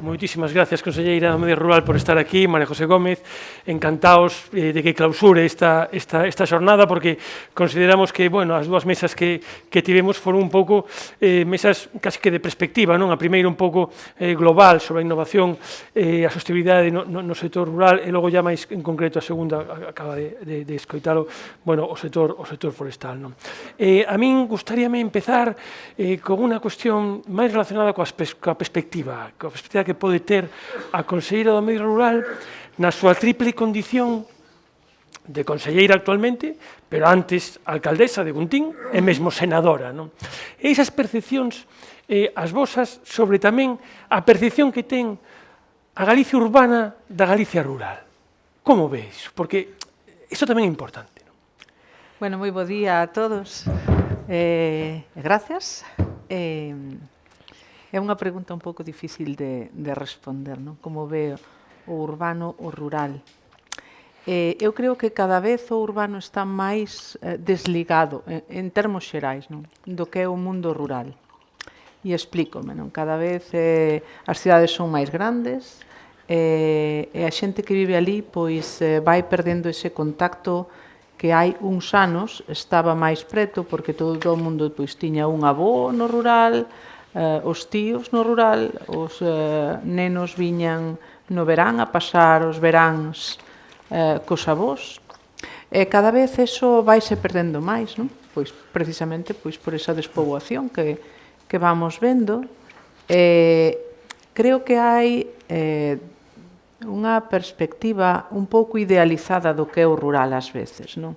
Moitísimas gracias, conselleira do Medio Rural, por estar aquí, María José Gómez. Encantados de que clausure esta xornada, porque consideramos que, bueno, as dúas mesas que tivemos foron un pouco mesas casi que de perspectiva, non? A primeira un pouco global sobre a innovación e a sostenibilidade no sector rural, e logo ya máis en concreto a segunda, acaba de escoitalo, bueno, o sector forestal, non? A min gustaríame empezar con unha cuestión máis relacionada coa perspectiva que pode ter a conselleira do Medio Rural na súa triple condición de conselleira actualmente, pero antes alcaldesa de Guntín e mesmo senadora, non? E esas percepcións, as vosas, sobre tamén a percepción que ten a Galicia urbana da Galicia rural. Como veis? Porque iso tamén é importante, non? Bueno, moi bo día a todos. Gracias. É unha pregunta un pouco difícil de responder, non? Como ve o urbano o rural. Eu creo que cada vez o urbano está máis desligado, en termos xerais, non? Do que é o mundo rural. E explícome, non? Cada vez as cidades son máis grandes e a xente que vive ali pois vai perdendo ese contacto que hai uns anos estaba máis preto, porque todo o mundo pois tiña un avó no rural, os tíos no rural, os nenos viñan no verán a pasar os veráns cos avós, e cada vez eso vaise perdendo máis, non? Pois precisamente pois por esa despoboación que vamos vendo. Creo que hai unha perspectiva un pouco idealizada do que é o rural ás veces, non?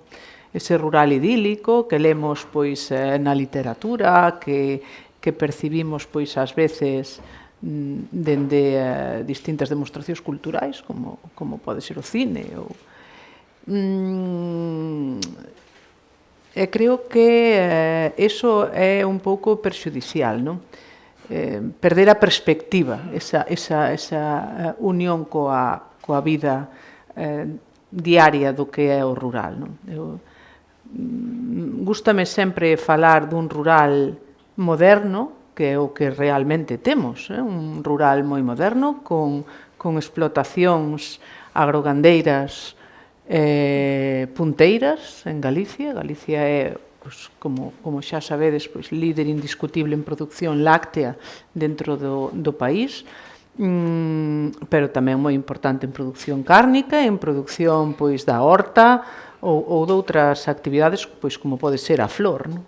Ese rural idílico que lemos pois na literatura, que percibimos pois ás veces dende distintas demostracións culturais, como pode ser o cine. E creo que eso é un pouco perxudicial, non? Perder a perspectiva, esa unión coa vida diaria do que é o rural, non? Gústame sempre falar dun rural moderno, que é o que realmente temos, un rural moi moderno, con explotacións agrogandeiras punteiras en Galicia. Galicia é, pois, como xa sabedes, pois, líder indiscutible en produción láctea dentro do país, pero tamén moi importante en produción cárnica, en produción pois da horta ou doutras actividades, pois como pode ser a flor, non?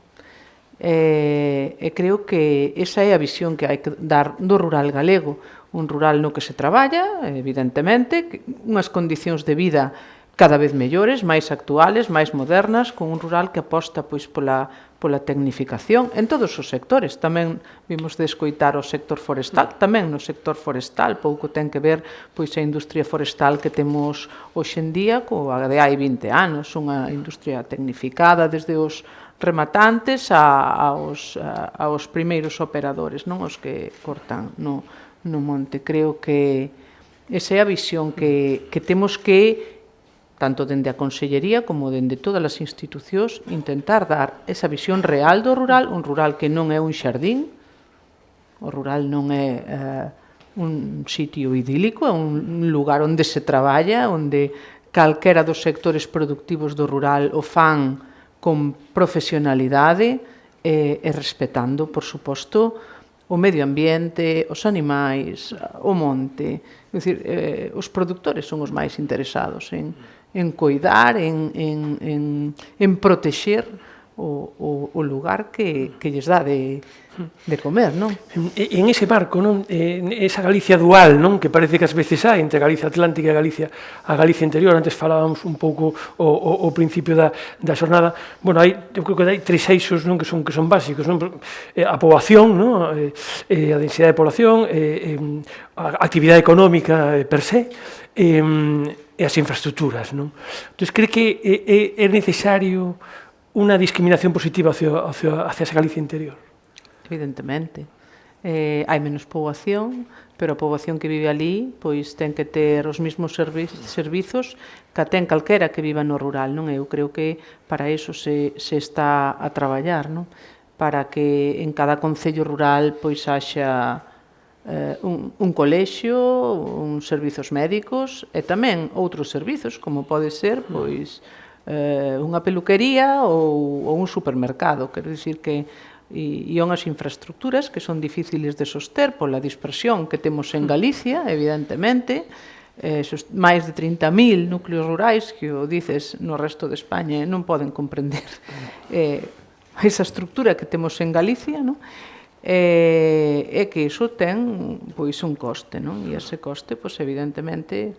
E creo que esa é a visión que hai que dar do rural galego, un rural no que se traballa, evidentemente, unhas condicións de vida cada vez mellores, máis actuales, máis modernas, con un rural que aposta pois pola tecnificación en todos os sectores. Tamén vimos de escoitar o sector forestal, tamén no sector forestal pouco ten que ver pois a industria forestal que temos hoxe en día coa de hai 20 anos, unha industria tecnificada desde os rematantes aos primeiros operadores, non os que cortan no monte. Creo que esa é a visión que temos que, tanto dende a Consellería como dende todas as institucións, intentar dar esa visión real do rural, un rural que non é un xardín, o rural non é un sitio idílico, é un lugar onde se traballa, onde calquera dos sectores productivos do rural o fan con profesionalidade e respetando, por suposto, o medio ambiente, os animais, o monte. É dicir, os produtores son os máis interesados en coidar, en protexer o lugar que lles dá de comer, non? En ese marco, non? Esa Galicia dual, non? Que parece que ás veces hai entre a Galicia Atlántica e a Galicia interior. Antes falábamos un pouco o principio da xornada. Bueno, eu creo que hai tres eixos, non? que son básicos, non? A poboación, non? A densidade de población, a actividade económica per se, e as infraestructuras, non? Entón, cree que é necesario unha discriminación positiva hacia esa Galicia interior? Evidentemente. Hai menos poboación, pero a poboación que vive ali pois ten que ter os mesmos servizos que ten calquera que viva no rural, non? Eu creo que para iso se está a traballar, non? Para que en cada concello rural pois haxa un colexio, uns servizos médicos e tamén outros servizos, como pode ser pois unha peluquería ou un supermercado. Quero dicir que e unhas infraestructuras que son difíciles de soster pola dispersión que temos en Galicia, evidentemente, máis de 30.000 núcleos rurais que o dices no resto de España non poden comprender esa estructura que temos en Galicia, non? É que iso ten pois un coste, non? E ese coste, pois evidentemente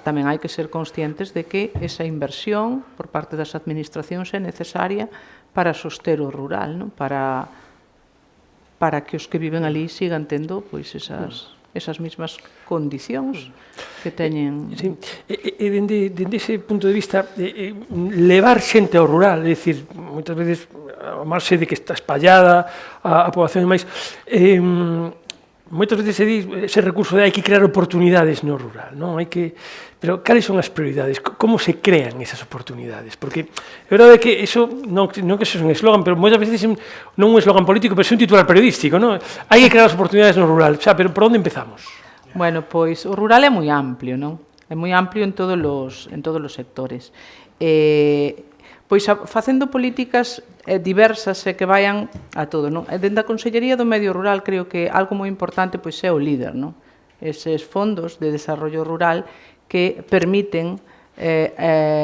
tamén hai que ser conscientes de que esa inversión por parte das administracións é necesaria para soster o rural, non? Para que os que viven ali sigan tendo pois esas mesmas condicións que teñen. Sí. E dende ese punto de vista, levar xente ao rural, é dicir, moitas veces a marxe de que está espallada a poboación e máis, moitas veces se di ese recurso de hai que crear oportunidades no rural, non? Pero cales son as prioridades? Como se crean esas oportunidades? Porque é verdade que iso non que sexa un eslogan, pero moitas veces non un eslogan político, pero é un titular periodístico, non? Hai que crear as oportunidades no rural, pero por onde empezamos? Bueno, pois o rural é moi amplio, non? É moi amplio en todos os sectores. Pois facendo políticas diversas e que vayan a todo, non? E dende a Consellería do Medio Rural creo que algo moi importante pois é o LEADER, non? Eses fondos de desarrollo rural que permiten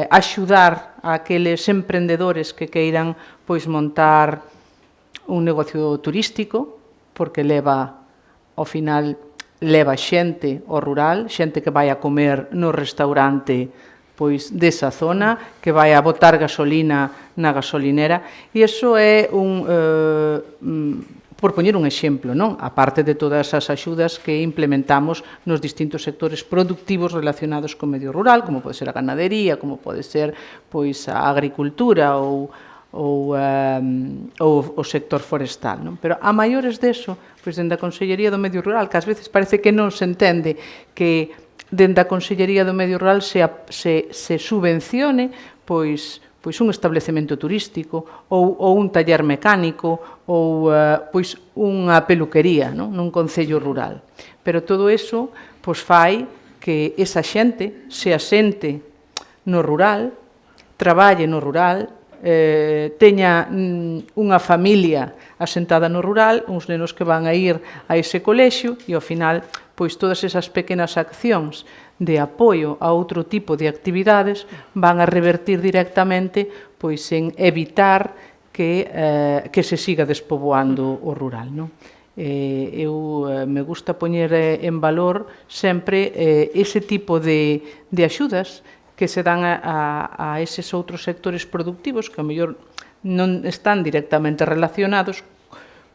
axudar a aqueles emprendedores que queiran pois montar un negocio turístico, porque ao final leva xente ao rural, xente que vai a comer no restaurante pois desa zona, que vai a botar gasolina na gasolinera, e iso é por poñer un exemplo, non? A parte de todas as axudas que implementamos nos distintos sectores productivos relacionados co medio rural, como pode ser a ganadería, como pode ser pois a agricultura ou o sector forestal, non? Pero a maiores deso, pois dende a Consellería do Medio Rural, que ás veces parece que non se entende que dende a Consellería do Medio Rural se subvencione pois un establecemento turístico ou un taller mecánico ou pois unha peluquería, non? Nun concello rural. Pero todo iso pois fai que esa xente se asente no rural, traballe no rural, teña unha familia asentada no rural, uns nenos que van a ir a ese colexio e ao final pois todas esas pequenas accións de apoio a outro tipo de actividades van a revertir directamente pois en evitar que se siga despoboando o rural, non? Eu me gusta poñer en valor sempre ese tipo de axudas que se dan a eses outros sectores productivos que a mellor non están directamente relacionados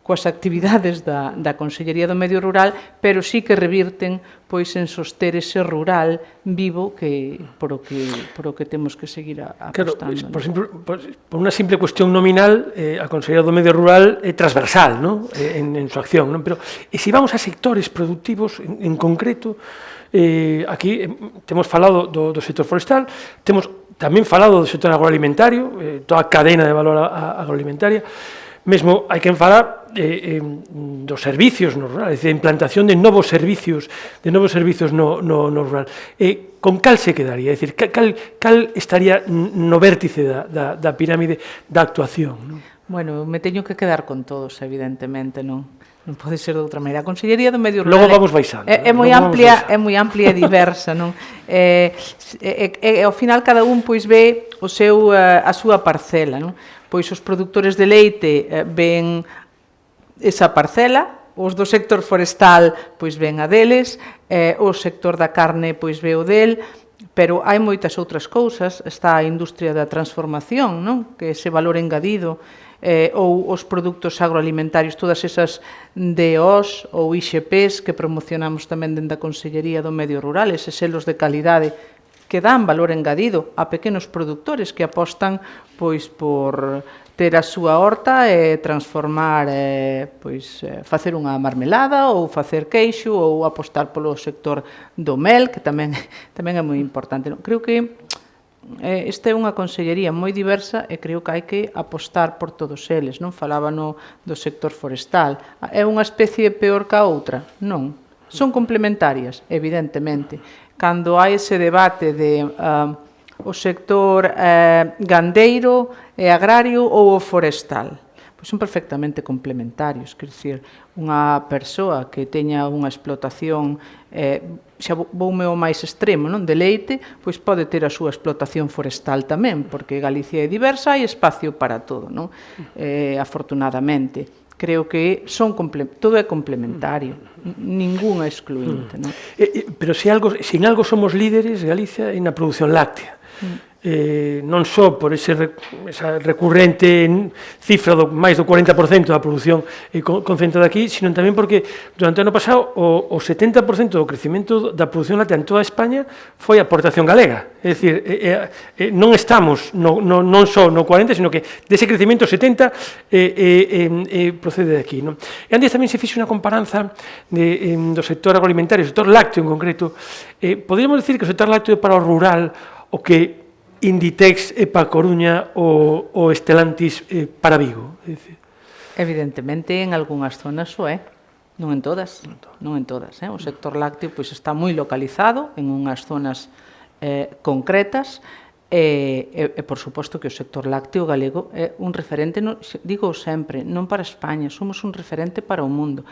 coas actividades da Consellería do Medio Rural, pero sí que revirten pois en soster ese rural vivo que por o que temos que seguir apostando. Claro, por exemplo, por unha simple cuestión nominal, a Consellería do Medio Rural é transversal, non? En súa acción, non? Pero e se vamos a sectores productivos en concreto, aquí temos falado do sector forestal, temos tamén falado do sector agroalimentario, toda a cadena de valor agroalimentaria. Mesmo hai que falar dos servicios no rural, é dicir, a implantación de novos servicios no rural. Con cal se quedaría? É dicir, cal estaría no vértice da pirámide da actuación? Non? Bueno, me teño que quedar con todos, evidentemente, non pode ser de outra maneira. A Consellería do Medio Rural logo vamos baixando. É moi amplia e diversa, non? Ao final cada un pois ve a súa parcela, non? Pois os produtores de leite ven esa parcela, os do sector forestal pois ven a deles, o sector da carne pois ve o del, pero hai moitas outras cousas, está a industria da transformación, non? Que ese valor engadido, ou os produtos agroalimentarios, todas esas DOs ou IXPs que promocionamos tamén dende a Consellería do Medio Rural, eses selos de calidade que dan valor engadido a pequenos produtores que apostan pois por ter a súa horta e transformar, facer unha marmelada ou facer queixo ou apostar polo sector do mel, que tamén é moi importante. Creo que esta é unha consellería moi diversa e creo que hai que apostar por todos eles, non? Falaba do sector forestal. É unha especie peor que a outra? Non. Son complementarias, evidentemente. Cando hai ese debate de o sector gandeiro e agrario ou o forestal, pois son perfectamente complementarios. Quer dizer, unha persoa que teña unha explotación, xa voume ao máis extremo, non, de leite, pois pode ter a súa explotación forestal tamén, porque Galicia é diversa, hai espacio para todo, non? Afortunadamente. Creo que todo é complementario, ningún é excluinte, non? Pero se en algo somos líderes, Galicia, é na produción láctea. Non só por esa recurrente cifra do máis do 40% da produción concentrada aquí, sino tamén porque durante o ano pasado o 70% do crecemento da produción láctea en toda España foi a aportación galega. É dicir, non estamos non só no 40, sino que dese crecemento 70 procede de aquí. E antes tamén se fixe unha comparanza do sector agroalimentario, o sector lácteo en concreto. Poderíamos dicir que o sector lácteo para o rural o que Inditex é para Coruña ou Stellantis para Vigo? Evidentemente, en algunhas zonas o é, non en todas. Non en todas. O sector lácteo pois está moi localizado en unhas zonas concretas e, por suposto, que o sector lácteo galego é un referente, digo sempre, non para España, somos un referente para o mundo.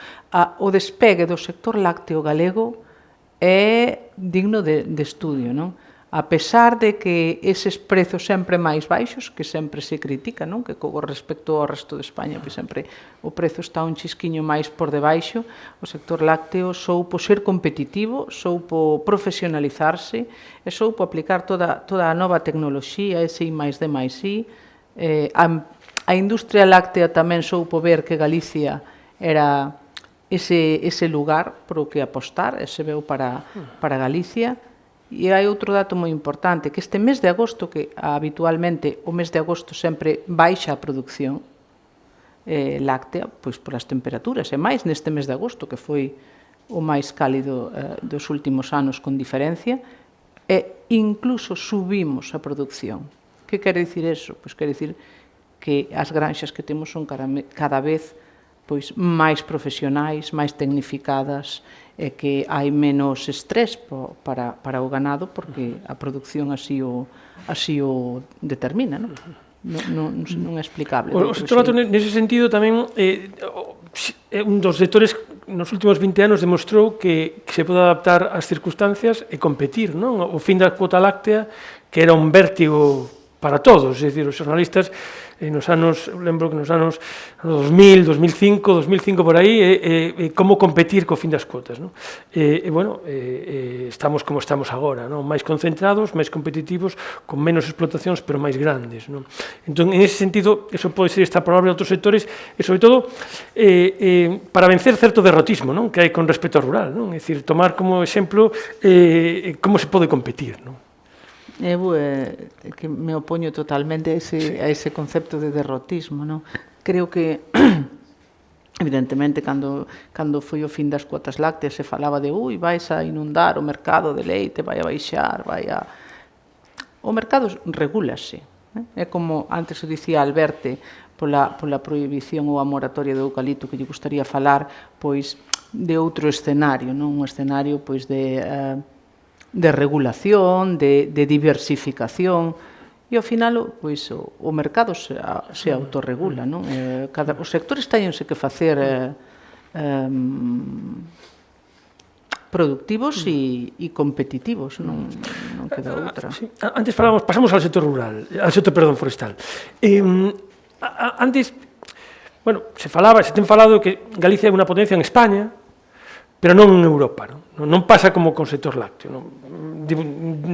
O despegue do sector lácteo galego é digno de estudio, non? A pesar de que eses prezos sempre máis baixos, que sempre se critica, non? Que con respecto ao resto de España, pois sempre o prezo está un chisquiño máis por debaixo, o sector lácteo soupo ser competitivo, soupo profesionalizarse e soupo aplicar toda a nova tecnoloxía, ese I+D+I. A industria láctea tamén soupo ver que Galicia era ese lugar por o que apostar, e se veu para Galicia. E hai outro dato moi importante, que este mes de agosto, que habitualmente o mes de agosto sempre baixa a produción láctea, pois polas temperaturas, e máis neste mes de agosto, que foi o máis cálido dos últimos anos con diferencia, e incluso subimos a produción. Que quere dicir eso? Pois quere dicir que as granxas que temos son cada vez pois máis profesionais, máis tecnificadas, e que hai menos estrés para o ganado porque a produción así o determina, non? Non é explicable. O sector lácteo, nese sentido, tamén é un dos sectores nos últimos 20 anos demostrou que se pode adaptar ás circunstancias e competir, non? O fin da cuota láctea, que era un vértigo para todos, é dicir, os xornalistas nos anos, lembro que nos anos 2000, 2005 por aí, como competir co fin das cuotas, non? Bueno, estamos como estamos agora, non? Máis concentrados, máis competitivos, con menos explotacións, pero máis grandes, non? Entón, en ese sentido, eso pode ser extrapolable a outros sectores, e sobre todo, para vencer certo derrotismo, non? Que hai con respecto ao rural, non? É dicir, tomar como exemplo como se pode competir, non? Eu que me opoño totalmente a ese concepto de derrotismo, non? Creo que, evidentemente, cando foi o fin das cuotas lácteas se falaba de vais a inundar o mercado de leite, vai a baixar, O mercado regúlase. É como antes o dicía Alberte pola prohibición ou a moratoria do eucalipto, que lle gustaría falar pois de outro escenario, non? Un escenario pois de regulación, de diversificación, e ao final pois, o mercado se autorregula, non? Os sectores teñense que facer productivos e competitivos, non queda outra. Sí. Antes pasamos ao sector rural, ao sector, forestal. Antes, bueno, se ten falado que Galicia é unha potencia en España, pero non en Europa, non pasa como con o sector lácteo,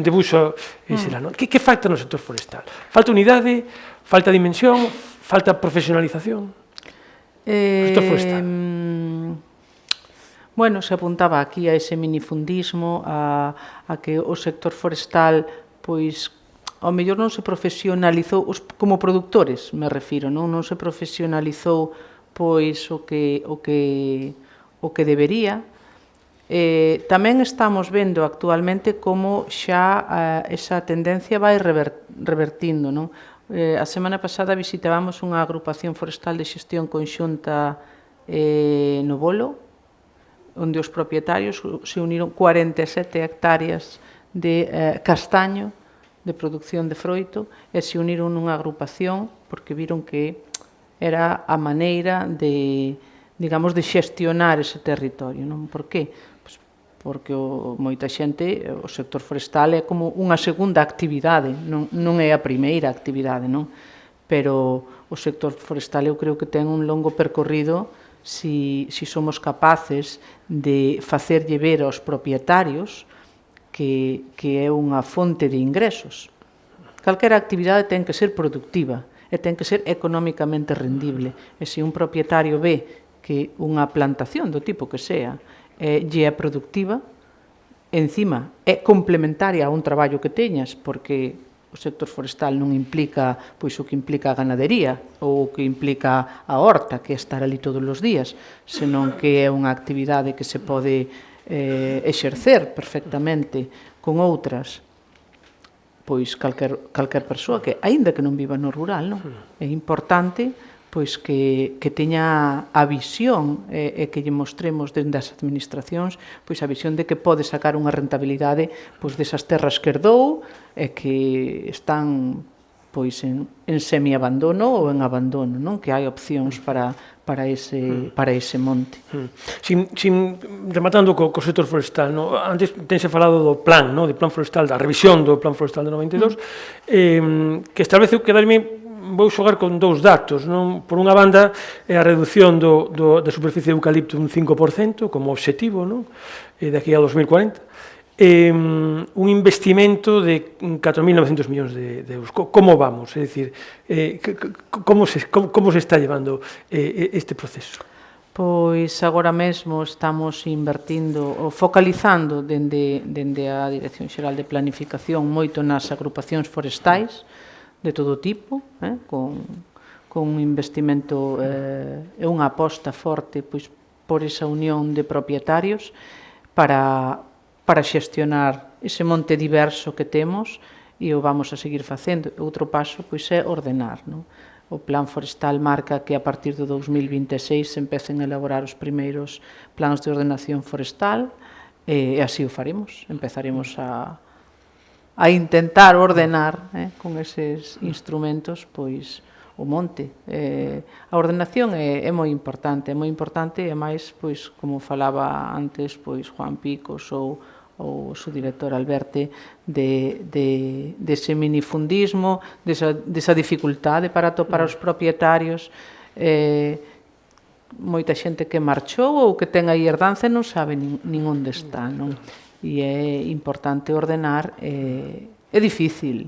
debuxo ese lá, non? Que falta no sector forestal? Falta unidade, falta dimensión, falta profesionalización? O sector forestal. Bueno, se apuntaba aquí a ese minifundismo, a que o sector forestal, pois, ao mellor non se profesionalizou, como produtores, me refiro, non se profesionalizou, pois, o que debería. Tamén estamos vendo actualmente como xa esa tendencia vai revertindo, non? A semana pasada visitábamos unha agrupación forestal de xestión conxunta no Bolo, onde os propietarios se uniron 47 hectáreas de castaño, de producción de froito, e se uniron nunha agrupación porque viron que era a maneira de, digamos, de xestionar ese territorio, non? Por qué? Pois porque moita xente, o sector forestal é como unha segunda actividade, non é a primeira actividade, non? Pero o sector forestal eu creo que ten un longo percorrido si somos capaces de facerlle ver aos propietarios que é unha fonte de ingresos. Calquera actividade ten que ser productiva e ten que ser económicamente rendible. E se un propietario ve que unha plantación do tipo que sea lle é productiva, encima é complementaria a un traballo que teñas, porque o sector forestal non implica pois o que implica a ganadería ou o que implica a horta, que é estar ali todos os días, senón que é unha actividade que se pode exercer perfectamente con outras, pois calquer persoa que, aínda que non viva no rural, non? É importante pois que teña a visión e que lle mostremos dende as administracións pois a visión de que pode sacar unha rentabilidade pois desas terras que herdou e que están pois en semiabandono ou en abandono, non? Que hai opcións para ese monte. Rematando co sector forestal, no? Antes tense falado do plan, no? Do plan forestal, da revisión do plan forestal de 92, que establece que darme vou xogar con dous datos, non? Por unha banda é a reducción da superficie de eucalipto un 5% como objetivo, non? De aquí a 2040, un investimento de 4.900 millóns de euros. Como vamos? É dicir, como se está llevando este proceso? Pois agora mesmo estamos invertindo ou focalizando dende a Dirección Xeral de Planificación moito nas agrupacións forestais de todo tipo, con un investimento e unha aposta forte pois, por esa unión de propietarios para xestionar ese monte diverso que temos e o vamos a seguir facendo. Outro paso pois, é ordenar, non? O plan forestal marca que a partir do 2026 se empecen a elaborar os primeiros plans de ordenación forestal e así o faremos. Empezaremos a intentar ordenar con eses instrumentos pois o monte. A ordenación é moi importante e máis, pois, como falaba antes pois Juan Picos ou o seu director Alberte dese minifundismo, desa dificultade para atopar os propietarios, moita xente que marchou ou que ten aí herdanza e non sabe nin onde está, non? E é importante ordenar, é difícil,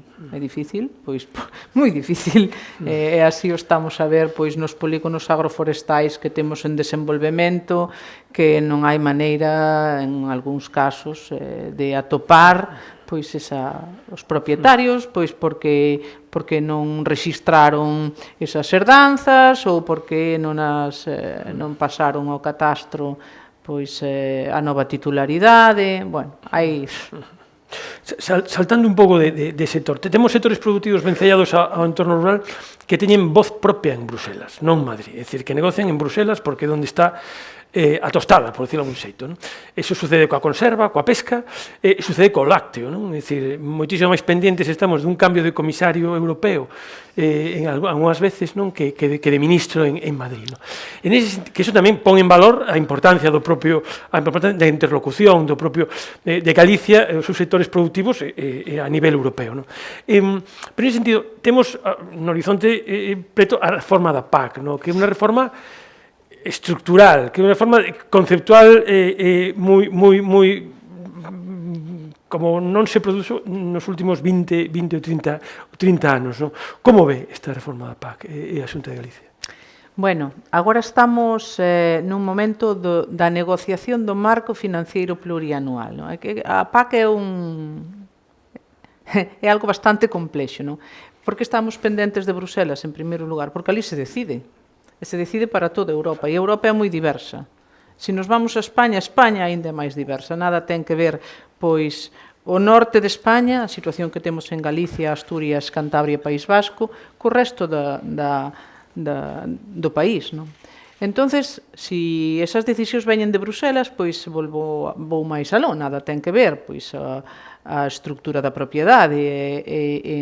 pois moi difícil, e así o estamos a ver pois nos polígonos agroforestais que temos en desenvolvemento, que non hai maneira, en algúns casos, de atopar pois os propietarios, pois porque non rexistraron esas herdanzas ou porque non pasaron ao catastro pois a nova titularidade, bueno, hai... Saltando un pouco de sector, temos sectores productivos vencellados ao entorno rural que teñen voz propia en Bruselas, non Madrid, é dicir, que negocian en Bruselas porque é onde está a tostada, por decirlo de algún xeito, non? Eso sucede coa conserva, coa pesca, e sucede co lácteo, non? É dicir, moitísimo máis pendientes estamos dun cambio de comisario europeo en algunhas veces, non? Que de ministro en Madrid, non? Que iso tamén pon en valor a importancia da interlocución do propio de Galicia e os seus sectores productivos a nivel europeo, non? Pero nese sentido, temos no horizonte preto a reforma da PAC, non? Que é unha reforma estructural, que é unha forma conceptual moi como non se produzo nos últimos 20 ou 30 anos, non? Como ve esta reforma da PAC e a Xunta de Galicia? Bueno, agora estamos nun momento da negociación do marco financiero plurianual, non? A PAC é algo bastante complexo, non? Por que estamos pendentes de Bruselas, en primeiro lugar? Porque ali se decide. E se decide para toda Europa, e a Europa é moi diversa. Se nos vamos a España aínda é máis diversa, nada ten que ver, pois, o norte de España, a situación que temos en Galicia, Asturias, Cantabria e País Vasco, co resto do país, non? Entonces, se esas decisións veñen de Bruselas, pois vou máis aló, nada ten que ver, pois a estructura da propiedade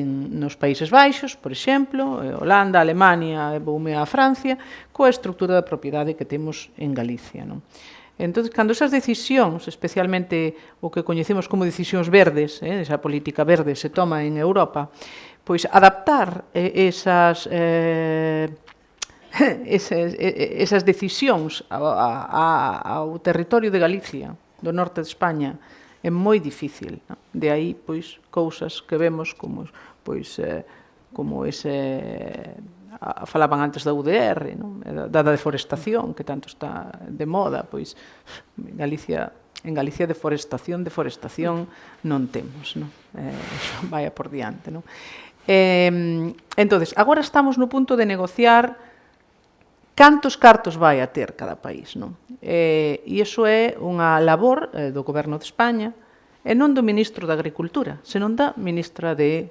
nos Países Baixos, por exemplo, Holanda, Alemania, voume a Francia, coa estructura da propiedade que temos en Galicia, non? Entón, cando esas decisións, especialmente o que coñecemos como decisións verdes, esa política verde se toma en Europa, pois adaptar esas decisións ao territorio de Galicia, do norte de España, é moi difícil. De aí, pois, cousas que vemos como, pois, como falaban antes da UDR, non? Da deforestación, que tanto está de moda, pois en Galicia deforestación non temos, non? Eso vai por diante, non? Entonces, agora estamos no punto de negociar cantos cartos vai a ter cada país, non? E iso é unha labor do Goberno de España, e non do Ministro da Agricultura, senón da Ministra de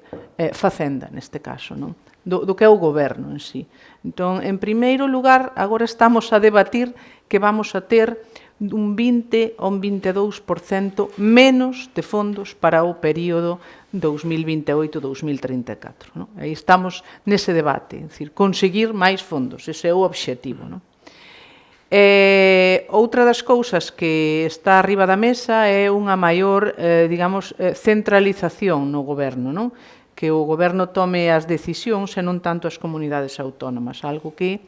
Facenda, neste caso, non? Do que é o goberno en sí. Entón, en primeiro lugar, agora estamos a debatir que vamos a ter un 20 ou un 22% menos de fondos para o período 2028-2034. Non? Aí estamos nese debate, é dicir, conseguir máis fondos, ese é o obxectivo. Non? Outra das cousas que está arriba da mesa é unha maior, digamos, centralización no goberno, non? Que o goberno tome as decisións e non tanto as comunidades autónomas, algo que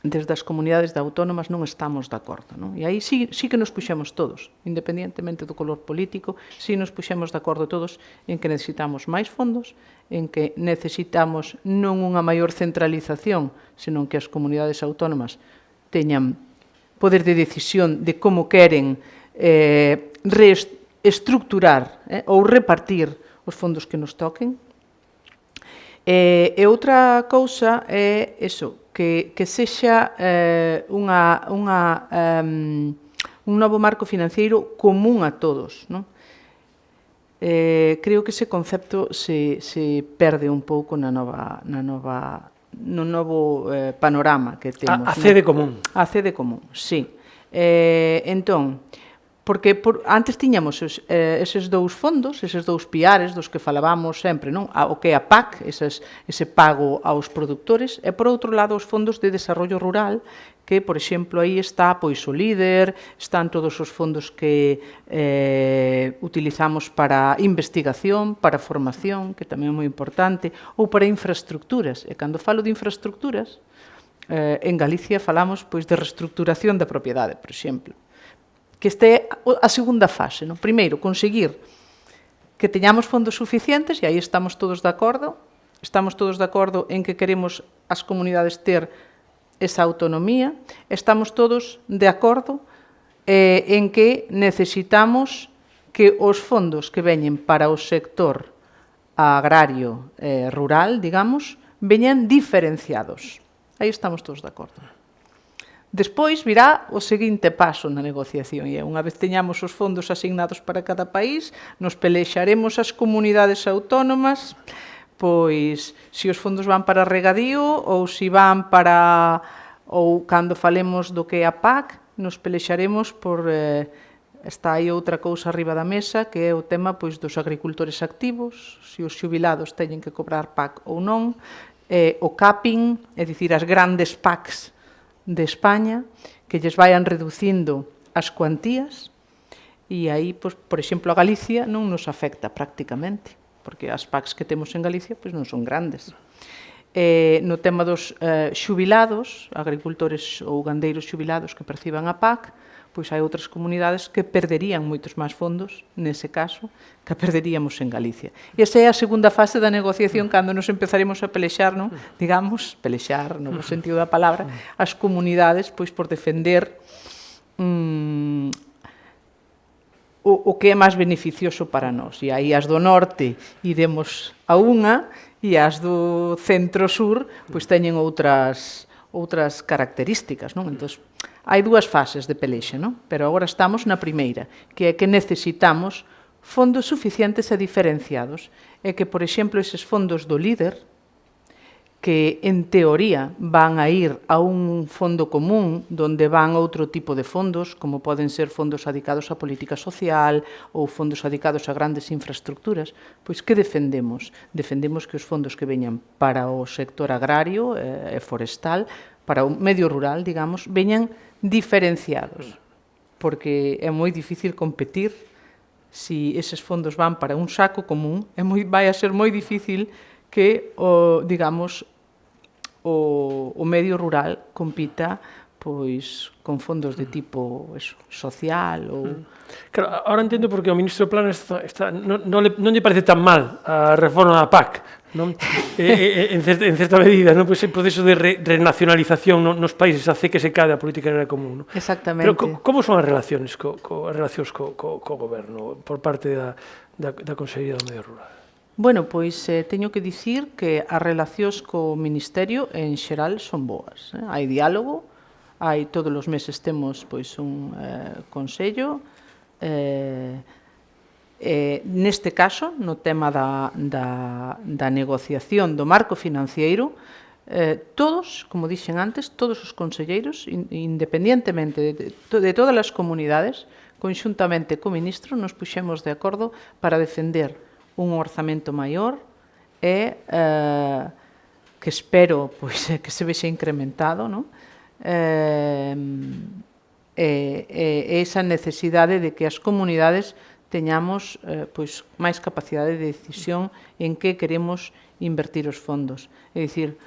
desde as comunidades autónomas non estamos de acordo. Non? E aí sí que nos puxemos todos, independentemente do color político, sí nos puxemos de acordo todos en que necesitamos máis fondos, en que necesitamos non unha maior centralización, senón que as comunidades autónomas teñan poder de decisión de como queren reestructurar ou repartir os fondos que nos toquen. E outra cousa é eso, que sexa un novo marco financiero común a todos. Non? Creo que ese concepto se perde un pouco no novo panorama que temos. A sede común. A sede común, sí. Entón, porque antes tiñamos eses dous fondos, eses dous piares dos que falábamos sempre, non? O que é a PAC, ese pago aos produtores, e por outro lado os fondos de desarrollo rural, que, por exemplo, aí está pois o LEADER, están todos os fondos que utilizamos para investigación, para formación, que tamén é moi importante, ou para infraestructuras. E cando falo de infraestructuras, en Galicia falamos pois de reestructuración da propiedade, por exemplo. Que este é a segunda fase. Non? Primeiro, conseguir que teñamos fondos suficientes, e aí estamos todos de acordo en que queremos as comunidades ter esa autonomía, estamos todos de acordo en que necesitamos que os fondos que veñen para o sector agrario rural, digamos, veñan diferenciados. Aí estamos todos de acordo. Despois virá o seguinte paso na negociación, e unha vez teñamos os fondos asignados para cada país, nos pelexaremos as comunidades autónomas, pois se os fondos van para regadío ou se van para, ou cando falemos do que é a PAC, nos pelexaremos por, está aí outra cousa arriba da mesa, que é o tema pois dos agricultores activos, se os xubilados teñen que cobrar PAC ou non, o capping, é dicir, as grandes PACs de España, que lles vayan reducindo as cuantías, e aí, pois, por exemplo, a Galicia non nos afecta prácticamente, porque as PACs que temos en Galicia pois non son grandes. No tema dos xubilados, agricultores ou gandeiros xubilados que perciban a PAC, pois hai outras comunidades que perderían moitos máis fondos, nese caso, que perderíamos en Galicia. E esa é a segunda fase da negociación, cando nos empezaremos a pelexar, non? Digamos, pelexar, no sentido da palabra, as comunidades, pois, por defender o que é máis beneficioso para nós. E aí as do norte iremos a unha, e as do centro-sur, pois, teñen outras outras características, non? Entón, hai dúas fases de pelexe, non? Pero agora estamos na primeira, que é que necesitamos fondos suficientes e diferenciados, e que, por exemplo, eses fondos do líder, que en teoría van a ir a un fondo común donde van outro tipo de fondos, como poden ser fondos adicados á política social ou fondos adicados a grandes infraestructuras, pois que defendemos? Defendemos que os fondos que veñan para o sector agrario e forestal, para o medio rural, digamos, veñan diferenciados, porque é moi difícil competir se eses fondos van para un saco común, vai a ser moi difícil que, digamos, o medio rural compita pois con fondos de tipo social ou... Claro, ahora entendo porque o ministro Planas non lle parece tan mal a reforma da PAC, non? En certa medida, non? Pois o proceso de renacionalización nos países hace que se cade a política agraria común, non? Exactamente. Pero como son as relacións co goberno por parte da Consellería do Medio Rural? Bueno, pois teño que dicir que as relacións co Ministerio en xeral son boas. Hai diálogo, todos os meses temos pois un consello. Neste caso, no tema da negociación do marco financiero, todos, como dixen antes, todos os conselleiros, independientemente de todas as comunidades, conxuntamente co ministro, nos puxemos de acordo para defender un orzamento maior e que espero pois, que se vexe incrementado, non? Esa necesidade de que as comunidades teñamos pois, máis capacidade de decisión en que queremos invertir os fondos. É dicir,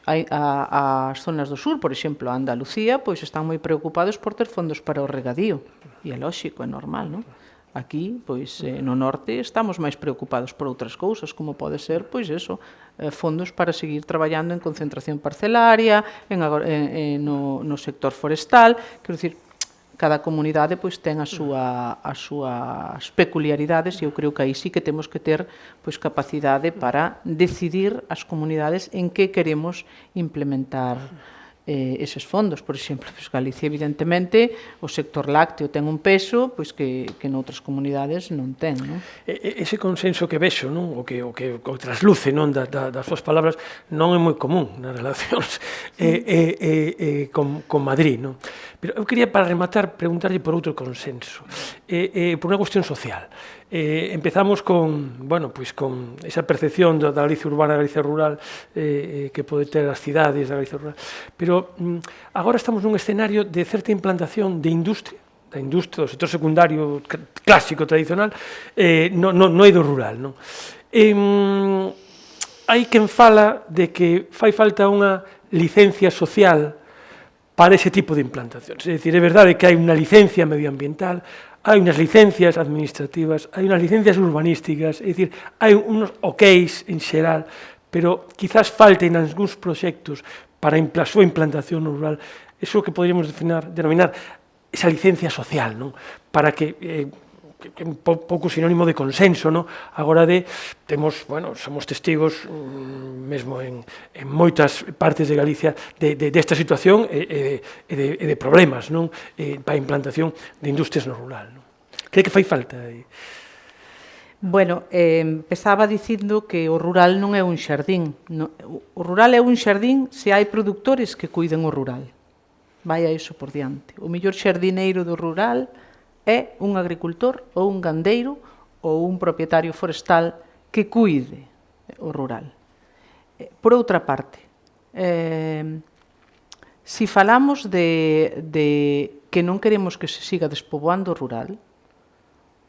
as zonas do sur, por exemplo, a Andalucía, pois están moi preocupados por ter fondos para o regadío. E é lóxico, é normal, non? Aquí, pois, no norte, estamos máis preocupados por outras cousas, como pode ser, pois, fondos para seguir traballando en concentración parcelaria, no sector forestal. Quero dicir, cada comunidade pois ten as súas peculiaridades e eu creo que aí sí que temos que ter pois capacidade para decidir as comunidades en que queremos implementar eses fondos. Por exemplo, pois Galicia, evidentemente, o sector lácteo ten un peso pois que noutras comunidades non ten, non? Ese consenso que vexo, non? O que trasluce, non, das súas palabras, non é moi común nas relacións con Madrid, non? Pero eu quería, para rematar, preguntarlle por outro consenso, por unha cuestión social. Empezamos con esa percepción da Galicia urbana, da Galicia rural, que pode ter as cidades da Galicia rural, pero agora estamos nun escenario de certa implantación de industria, do sector secundario clásico, tradicional, no eido rural, non? Hai quen fala de que fai falta unha licencia social para ese tipo de implantacións. É dicir, é verdade que hai unha licencia medioambiental, hai unhas licencias administrativas, hai unhas licencias urbanísticas, é dicir, hai uns okeis en xeral, pero quizás falten algúns proxectos para a súa implantación no rural, eso que poderíamos denominar esa licencia social, non? Para que un pouco sinónimo de consenso, non? Agora somos testigos mesmo en moitas partes de Galicia desta situación e de problemas, non? Para a implantación de industrias no rural, non? Cree que fai falta aí? Bueno, empezaba dicindo que o rural non é un xardín. O rural é un xardín se hai produtores que cuiden o rural. Vai a iso por diante. O mellor xardineiro do rural é un agricultor ou un gandeiro ou un propietario forestal que cuide o rural. Por outra parte, se falamos de que non queremos que se siga despoboando o rural,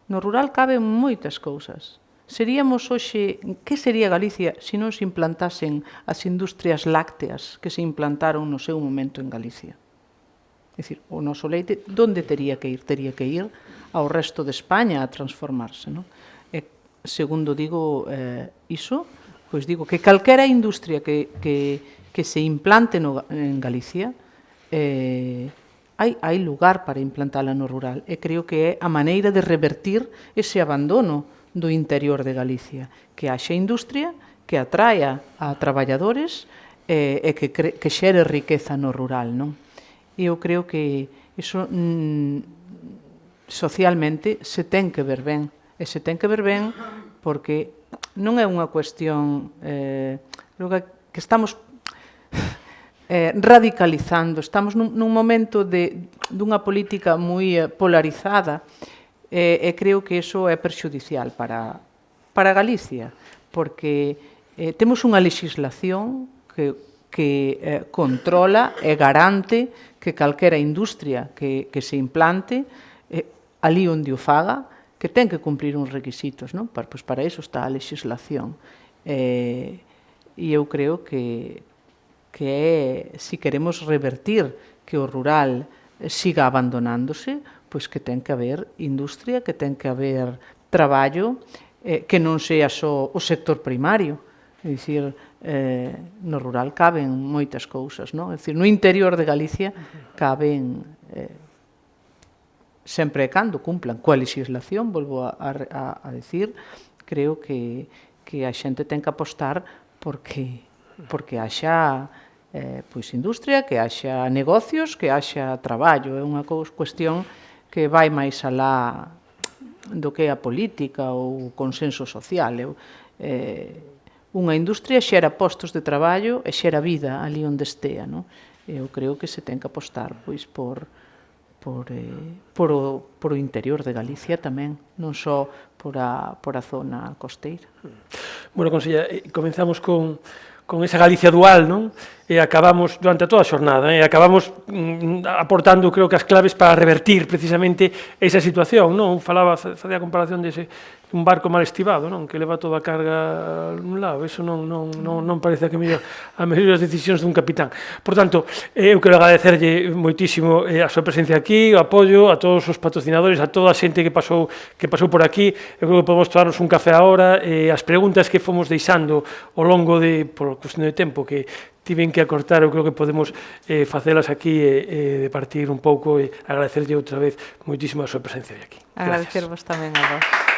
no rural caben moitas cousas. Seríamos hoxe, que sería Galicia se non se implantasen as industrias lácteas que se implantaron no seu momento en Galicia? É dicir, o noso leite, onde tería que ir? Tería que ir ao resto de España a transformarse, non? E, segundo digo iso, pois digo que calquera industria que se implante en Galicia, hai lugar para implantala no rural. E creo que é a maneira de revertir ese abandono do interior de Galicia. Que haxa industria, que atraia a traballadores e que xere riqueza no rural, non? E eu creo que iso socialmente se ten que ver ben, e se ten que ver ben porque non é unha cuestión, creo que estamos radicalizando, estamos nun momento dunha política moi polarizada, e creo que iso é perxudicial para Galicia, porque temos unha legislación que controla e garante que calquera industria que se implante ali onde o faga, que ten que cumprir uns requisitos, non? Pois para iso está a legislación. E eu creo que se queremos revertir que o rural siga abandonándose, pois que ten que haber industria, que ten que haber traballo, que non sea só o sector primario. É dicir, no rural caben moitas cousas, non? É dicir, no interior de Galicia caben, sempre e cando cumplan coa legislación, volvo a decir, creo que a xente ten que apostar porque haxa pois industria, que haxa negocios, que haxa traballo. É unha cuestión que vai máis alá do que é a política ou o consenso social. Unha industria xera postos de traballo e xera vida ali onde estea, non? Eu creo que se ten que apostar pois por o interior de Galicia tamén, non só por a zona costeira. Bueno, consellera, comenzamos con esa Galicia dual, non? E acabamos durante toda a xornada, e acabamos aportando, creo que as claves para revertir precisamente esa situación, non? Facía a comparación dese un barco mal estivado, non? Que leva toda a carga nun lado, eso non parece que a mellor as decisións dun capitán. Por tanto, eu quero agradecerlle moitísimo a súa presencia aquí, o apoio a todos os patrocinadores, a toda a xente que pasou por aquí. Eu creo que podemos tomarnos un café agora, as preguntas que fomos deixando ao longo por cuestión de tempo que tiven que acortar, eu creo que podemos facelas aquí e de partir un pouco e agradecerlle outra vez moitísimo a súa presencia aquí. Agradecervos tamén a vos.